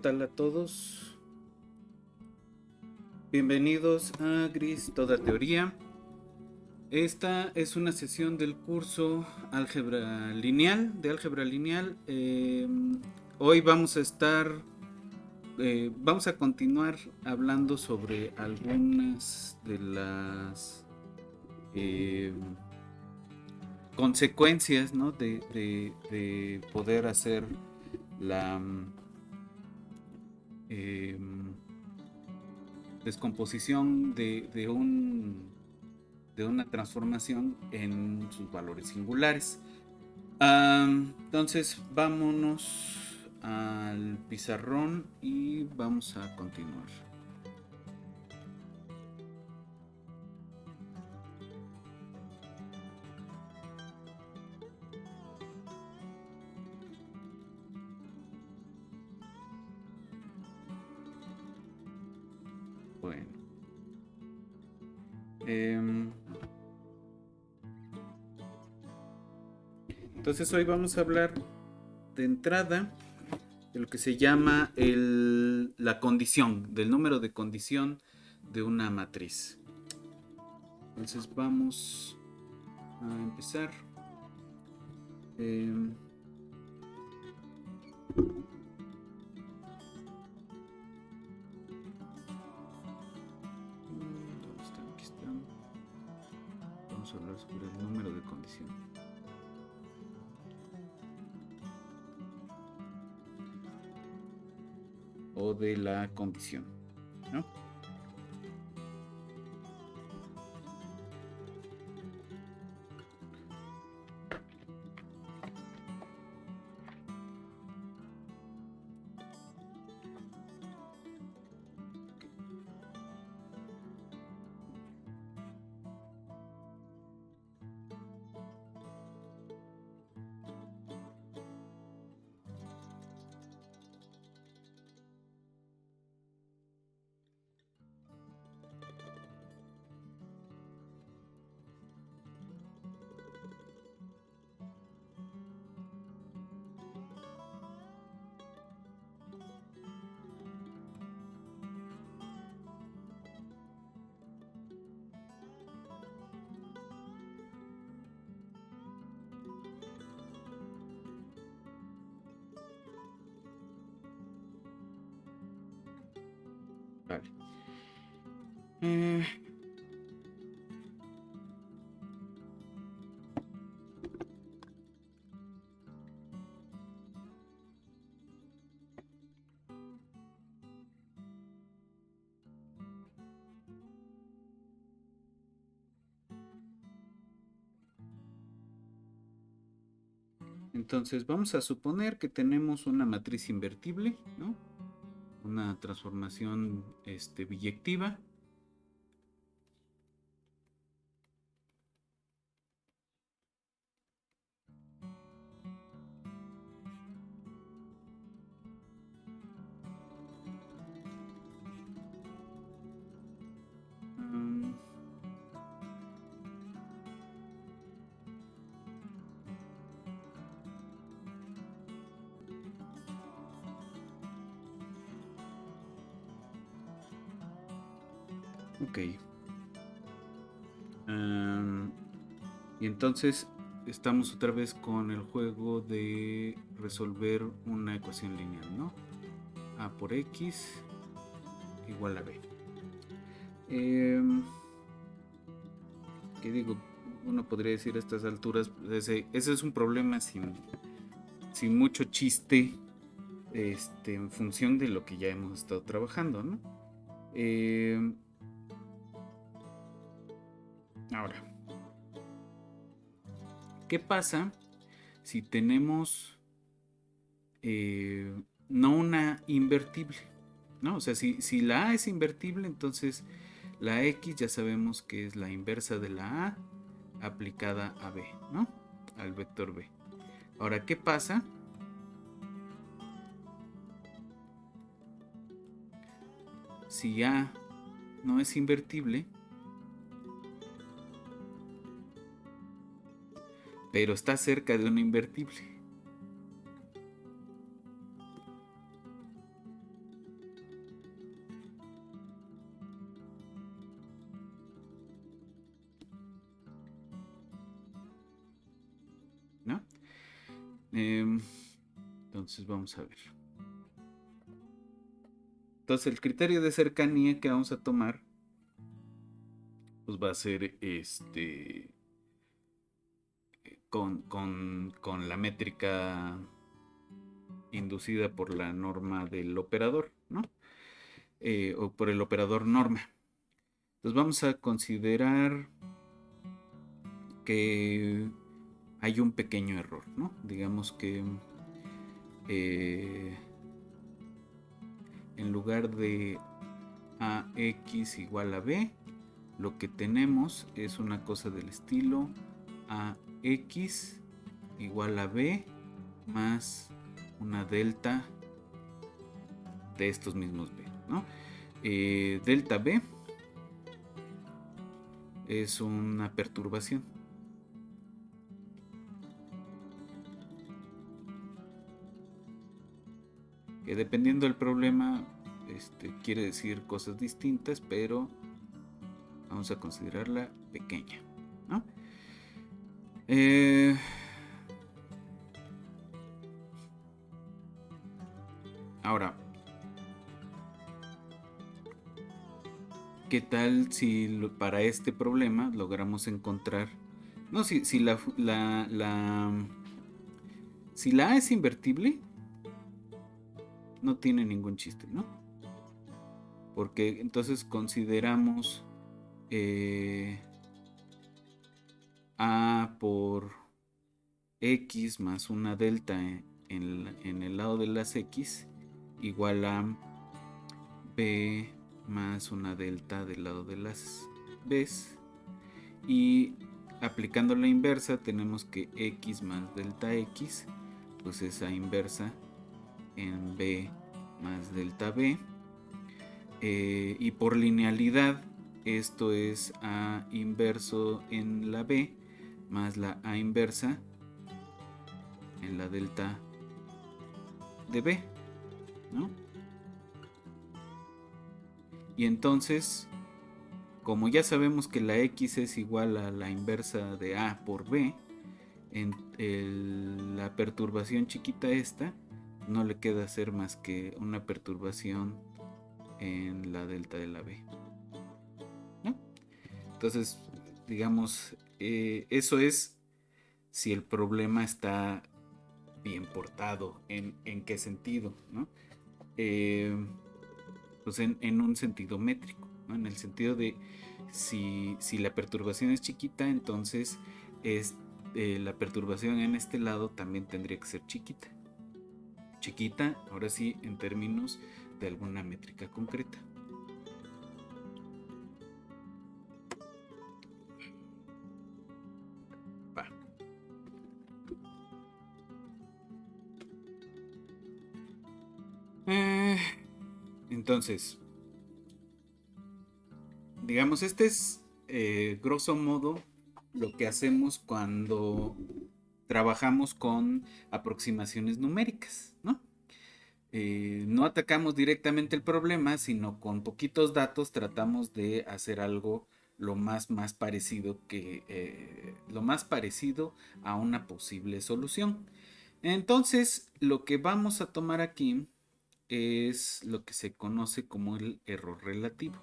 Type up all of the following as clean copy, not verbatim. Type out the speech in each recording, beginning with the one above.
¿Qué tal a todos? Bienvenidos a Gris Toda Teoría. Esta es una sesión del curso Álgebra Lineal, de Álgebra Lineal. Hoy vamos a continuar hablando sobre algunas de las eh, consecuencias, ¿no? de poder hacer la descomposición de una transformación en sus valores singulares. Entonces vámonos al pizarrón y vamos a continuar. Bueno. Entonces hoy vamos a hablar de entrada de lo que se llama la condición, del número de condición de una matriz. Entonces vamos a empezar. ¿Dónde están? Aquí están. Vamos a hablar sobre el número de condición. O de la condición, ¿no? Vale. Entonces vamos a suponer que tenemos una matriz invertible, ¿no? Una transformación biyectiva. Um, ok. Y entonces estamos otra vez con el juego de resolver una ecuación lineal, ¿no? A por x igual a b. ¿Qué digo? Uno podría decir a estas alturas, ese es un problema sin mucho chiste, en función de lo que ya hemos estado trabajando, ¿no? Ahora, ¿qué pasa si tenemos no una invertible? ¿No? O sea, si la A es invertible, entonces la X ya sabemos que es la inversa de la A aplicada a B, ¿no? Al vector B. Ahora, ¿qué pasa si A no es invertible, pero está cerca de una invertible? Entonces vamos a ver. Entonces el criterio de cercanía que vamos a tomar pues va a ser con la métrica inducida por la norma del operador, ¿no? O por el operador norma. Entonces vamos a considerar que hay un pequeño error, ¿no? Digamos que en lugar de AX igual a B, lo que tenemos es una cosa del estilo AX igual a B más una delta de estos mismos B, ¿no? Delta B es una perturbación. Que dependiendo del problema, quiere decir cosas distintas, pero vamos a considerarla pequeña, ¿no? Ahora, ¿qué tal si para este problema logramos encontrar... No, si si la A es invertible, no tiene ningún chiste, ¿no? Porque entonces consideramos A por X más una delta en el lado de las X igual a B más una delta del lado de las B's. Y aplicando la inversa tenemos que X más delta X pues es A inversa en B más delta B. Y por linealidad esto es A inverso en la B más la A inversa en la delta de B, ¿no? Y entonces, como ya sabemos que la X es igual a la inversa de A por B, la perturbación chiquita esta no le queda hacer más que una perturbación en la delta de la B, ¿no? Entonces, digamos, eso es si el problema está bien portado. ¿En qué sentido? ¿No? Pues en un sentido métrico, ¿no? En el sentido de si la perturbación es chiquita, entonces la perturbación en este lado también tendría que ser chiquita. Chiquita, ahora sí, en términos de alguna métrica concreta. Va. Entonces, digamos, este es grosso modo lo que hacemos cuando trabajamos con aproximaciones numéricas, ¿no? No atacamos directamente el problema, sino con poquitos datos tratamos de hacer algo lo más parecido lo más parecido a una posible solución. Entonces, lo que vamos a tomar aquí es lo que se conoce como el error relativo.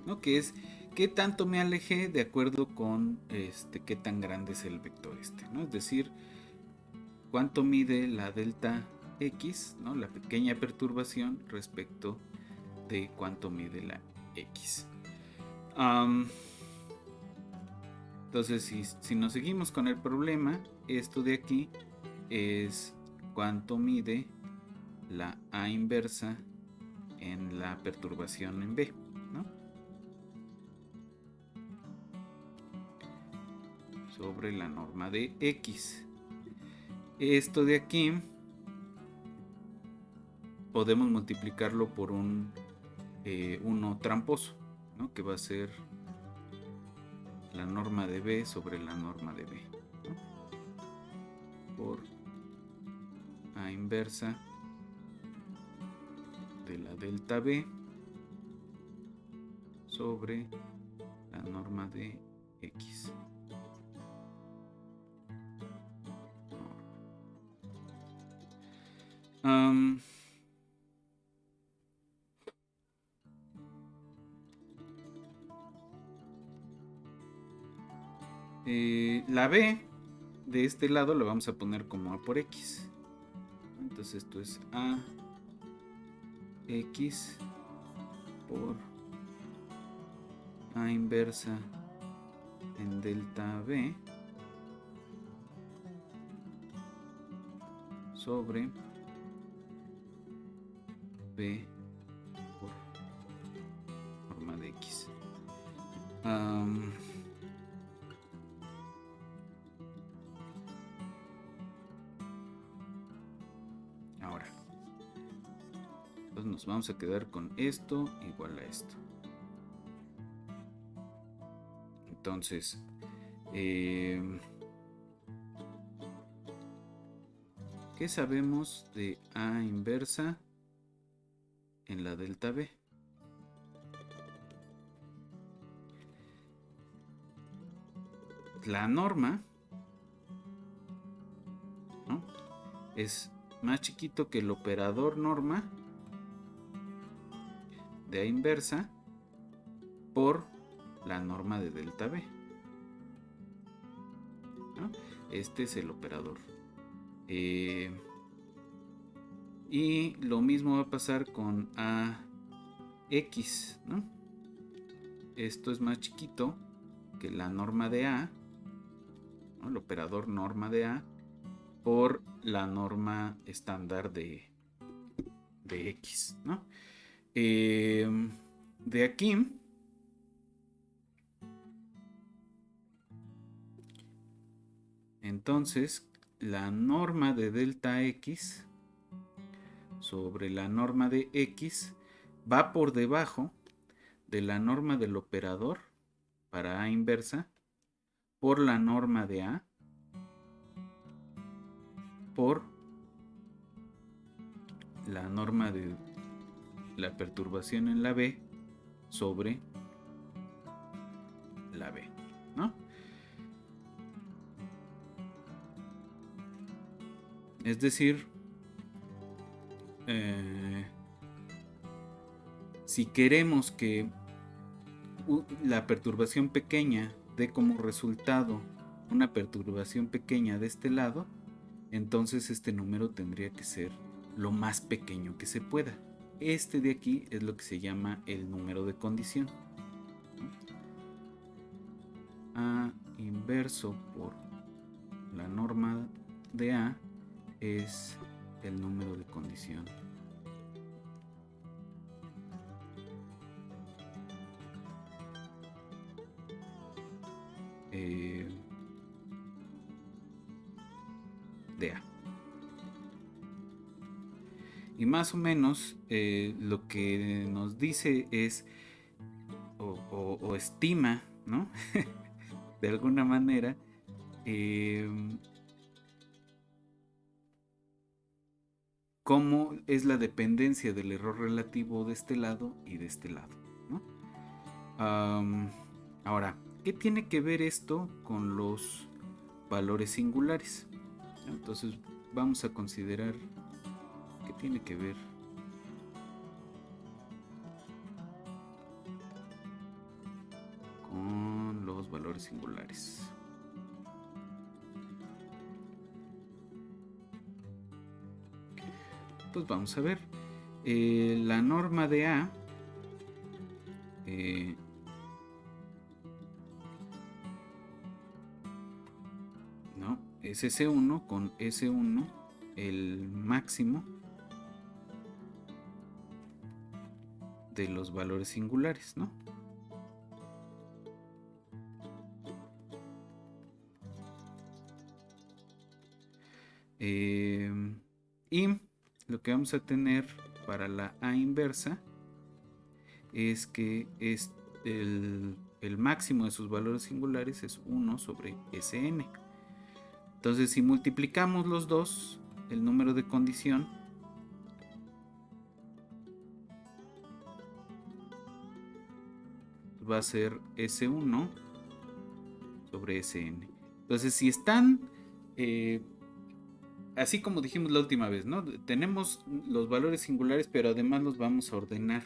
¿No? Que es qué tanto me alejé de acuerdo con qué tan grande es el vector ¿no? Es decir, cuánto mide la delta X, ¿no? La pequeña perturbación respecto de cuánto mide la X. Entonces, si nos seguimos con el problema, esto de aquí es cuánto mide la A inversa en la perturbación en B, ¿no? Sobre la norma de X. Esto de aquí podemos multiplicarlo por un 1 tramposo, ¿no? Que va a ser la norma de B sobre la norma de B, ¿no? Por A inversa de la delta B sobre la norma de X. La B de este lado lo vamos a poner como A por X. Entonces esto es A X por A inversa en delta B sobre B por norma de X. Ahora, pues nos vamos a quedar con esto igual a esto. Entonces, ¿qué sabemos de A inversa en la delta B? La norma, ¿no?, es más chiquito que el operador norma de A inversa por la norma de delta B, ¿no? Este es el operador. Y lo mismo va a pasar con AX, ¿no? Esto es más chiquito que la norma de A, ¿no?, el operador norma de A por la norma estándar de X, ¿no? De aquí entonces la norma de delta X sobre la norma de X va por debajo de la norma del operador para A inversa por la norma de A por la norma de la perturbación en la B sobre la B, ¿no? Es decir, si queremos que la perturbación pequeña dé como resultado una perturbación pequeña de este lado, entonces este número tendría que ser lo más pequeño que se pueda. Este de aquí es lo que se llama el número de condición. A inverso por la norma de A es el número de condición. De A. Y más o menos lo que nos dice es o estima, ¿no? De alguna manera cómo es la dependencia del error relativo de este lado y de este lado, ¿no? Ahora, ¿qué tiene que ver esto con los valores singulares? Entonces vamos a considerar qué tiene que ver con los valores singulares. Pues vamos a ver. La norma de A ¿no? Es S1 con S1 el máximo de los valores singulares, ¿no? Y lo que vamos a tener para la A inversa es que es el máximo de sus valores singulares es 1 sobre Sn. Entonces, si multiplicamos los dos, el número de condición va a ser S1 sobre Sn. Entonces, si están, así como dijimos la última vez, ¿no? Tenemos los valores singulares, pero además los vamos a ordenar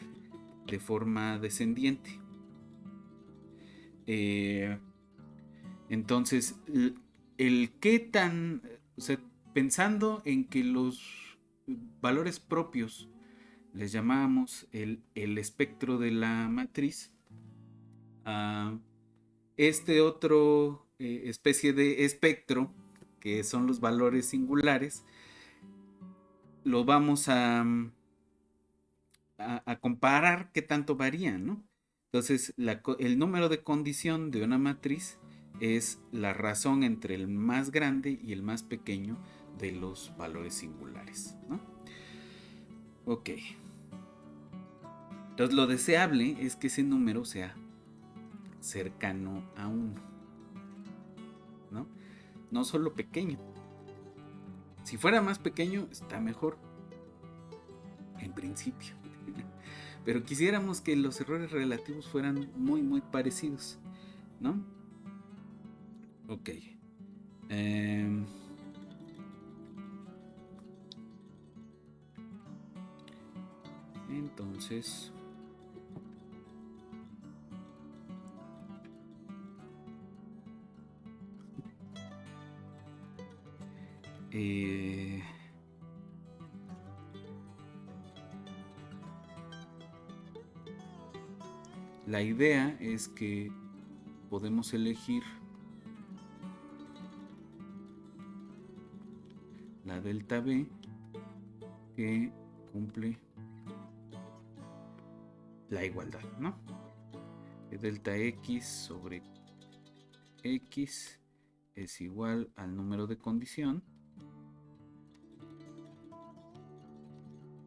de forma descendiente. Entonces, el qué tan, o sea, pensando en que los valores propios les llamamos el espectro de la matriz, este otro especie de espectro, que son los valores singulares, lo vamos a comparar qué tanto varían, ¿no? Entonces, el número de condición de una matriz es la razón entre el más grande y el más pequeño de los valores singulares, ¿no? Ok. Entonces, lo deseable es que ese número sea cercano a 1, ¿no? No solo pequeño. Si fuera más pequeño, está mejor, en principio. Pero quisiéramos que los errores relativos fueran muy, muy parecidos, ¿no? Ok. Entonces, la idea es que podemos elegir la delta B que cumple la igualdad, ¿no? Delta X sobre X es igual al número de condición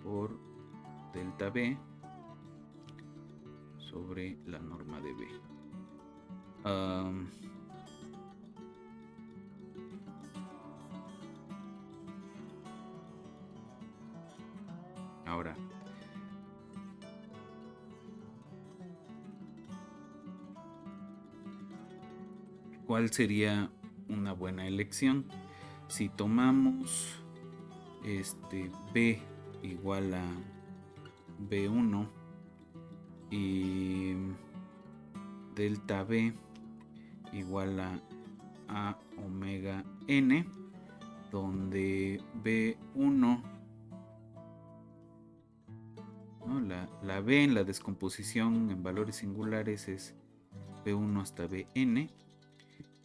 por delta B sobre la norma de B. Ahora, ¿cuál sería una buena elección? Si tomamos B igual a B1 y delta B igual a omega n, donde B1, ¿no? La B en la descomposición en valores singulares es B1 hasta Bn,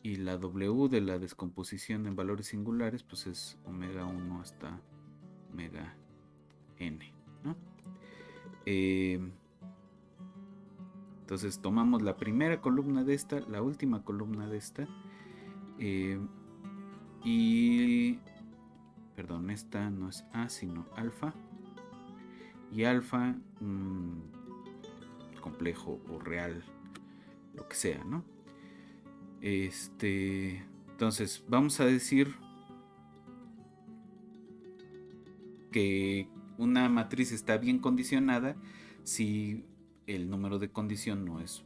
y la W de la descomposición en valores singulares pues es omega 1 hasta omega n, ¿no? Entonces tomamos la primera columna de esta, la última columna de esta, y perdón, esta no es A sino alfa, y alfa complejo o real, lo que sea, ¿no? Entonces vamos a decir que una matriz está bien condicionada si el número de condición no es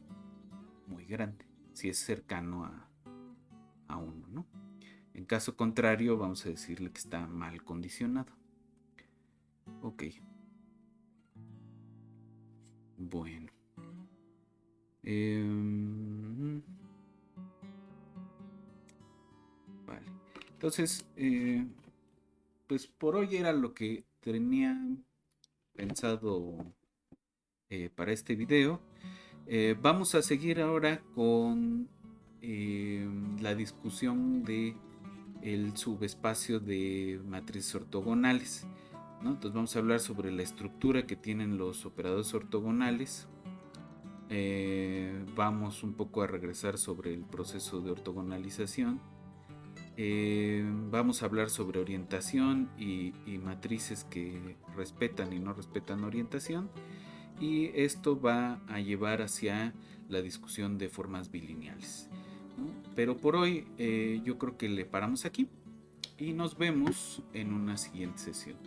muy grande, si es cercano a 1, ¿no? En caso contrario, vamos a decirle que está mal condicionado. Ok. Bueno. Vale. Entonces, pues por hoy era lo que tenía pensado para este video. Vamos a seguir ahora con la discusión de el subespacio de matrices ortogonales, ¿no? Entonces vamos a hablar sobre la estructura que tienen los operadores ortogonales. Vamos un poco a regresar sobre el proceso de ortogonalización. Vamos a hablar sobre orientación y matrices que respetan y no respetan orientación, y esto va a llevar hacia la discusión de formas bilineales, ¿no? Pero por hoy yo creo que le paramos aquí y nos vemos en una siguiente sesión.